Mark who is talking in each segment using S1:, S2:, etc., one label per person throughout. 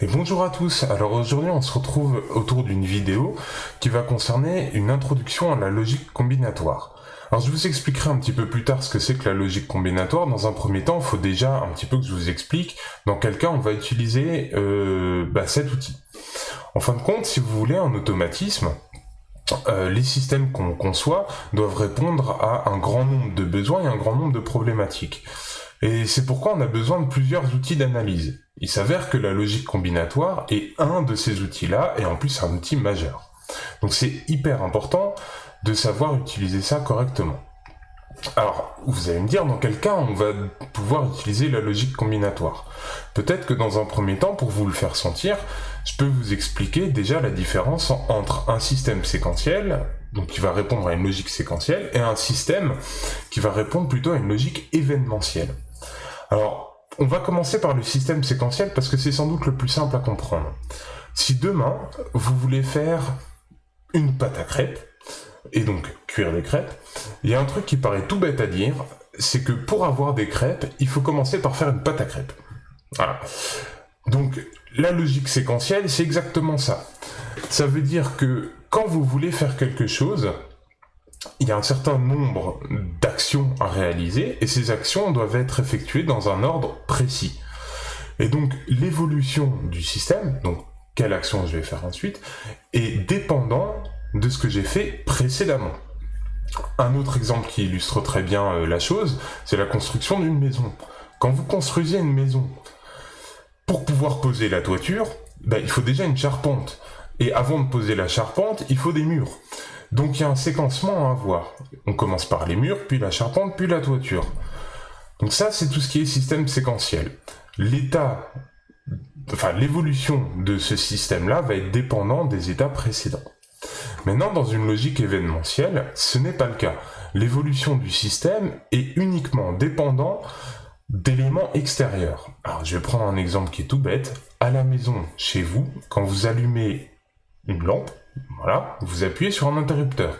S1: Et bonjour à tous, alors aujourd'hui on se retrouve autour d'une vidéo qui va concerner une introduction à la logique combinatoire. Alors je vous expliquerai un petit peu plus tard ce que c'est que la logique combinatoire. Dans un premier temps, il faut déjà un petit peu que je vous explique dans quel cas on va utiliser cet outil. En fin de compte, si vous voulez, en automatisme, les systèmes qu'on conçoit doivent répondre à un grand nombre de besoins et un grand nombre de problématiques. Et c'est pourquoi on a besoin de plusieurs outils d'analyse. Il s'avère que la logique combinatoire est un de ces outils-là, et en plus un outil majeur. Donc c'est hyper important de savoir utiliser ça correctement. Alors, vous allez me dire dans quel cas on va pouvoir utiliser la logique combinatoire. Peut-être que dans un premier temps, pour vous le faire sentir, je peux vous expliquer déjà la différence entre un système séquentiel, donc qui va répondre à une logique séquentielle, et un système qui va répondre plutôt à une logique événementielle. Alors, on va commencer par le système séquentiel parce que c'est sans doute le plus simple à comprendre. Si demain, vous voulez faire une pâte à crêpes, et donc cuire des crêpes, il y a un truc qui paraît tout bête à dire, c'est que pour avoir des crêpes, il faut commencer par faire une pâte à crêpes. Voilà. Donc, la logique séquentielle, c'est exactement ça. Ça veut dire que quand vous voulez faire quelque chose, il y a un certain nombre d'actions à réaliser, et ces actions doivent être effectuées dans un ordre précis. Et donc, l'évolution du système, donc quelle action je vais faire ensuite, est dépendant de ce que j'ai fait précédemment. Un autre exemple qui illustre très bien la chose, c'est la construction d'une maison. Quand vous construisez une maison, pour pouvoir poser la toiture, il faut déjà une charpente. Et avant de poser la charpente, il faut des murs. Donc il y a un séquencement à avoir. On commence par les murs, puis la charpente, puis la toiture. Donc ça, c'est tout ce qui est système séquentiel. L'évolution de ce système-là va être dépendant des états précédents. Maintenant, dans une logique événementielle, ce n'est pas le cas. L'évolution du système est uniquement dépendant d'éléments extérieurs. Alors, je vais prendre un exemple qui est tout bête. À la maison, chez vous, quand vous allumez une lampe, voilà, vous appuyez sur un interrupteur.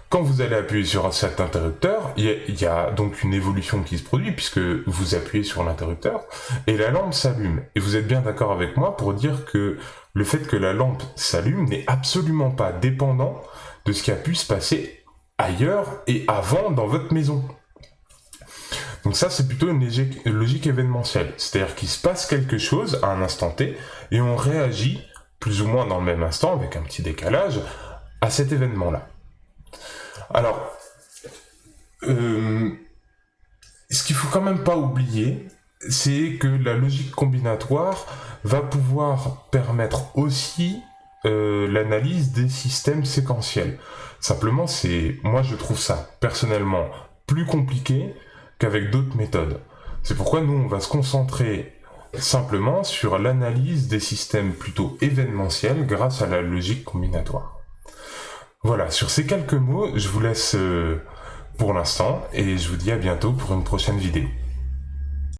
S1: Quand vous allez appuyer sur cet interrupteur, il y a donc une évolution qui se produit puisque vous appuyez sur l'interrupteur et la lampe s'allume. Et vous êtes bien d'accord avec moi pour dire que le fait que la lampe s'allume n'est absolument pas dépendant de ce qui a pu se passer ailleurs et avant dans votre maison. Donc ça, c'est plutôt une logique événementielle. C'est-à-dire qu'il se passe quelque chose à un instant T et on réagit plus ou moins dans le même instant, avec un petit décalage, à cet événement-là. Alors, ce qu'il faut quand même pas oublier, c'est que la logique combinatoire va pouvoir permettre aussi l'analyse des systèmes séquentiels. Simplement, moi je trouve ça personnellement plus compliqué qu'avec d'autres méthodes. C'est pourquoi nous on va se concentrer simplement sur l'analyse des systèmes plutôt événementiels grâce à la logique combinatoire. Voilà, sur ces quelques mots, je vous laisse pour l'instant et je vous dis à bientôt pour une prochaine vidéo.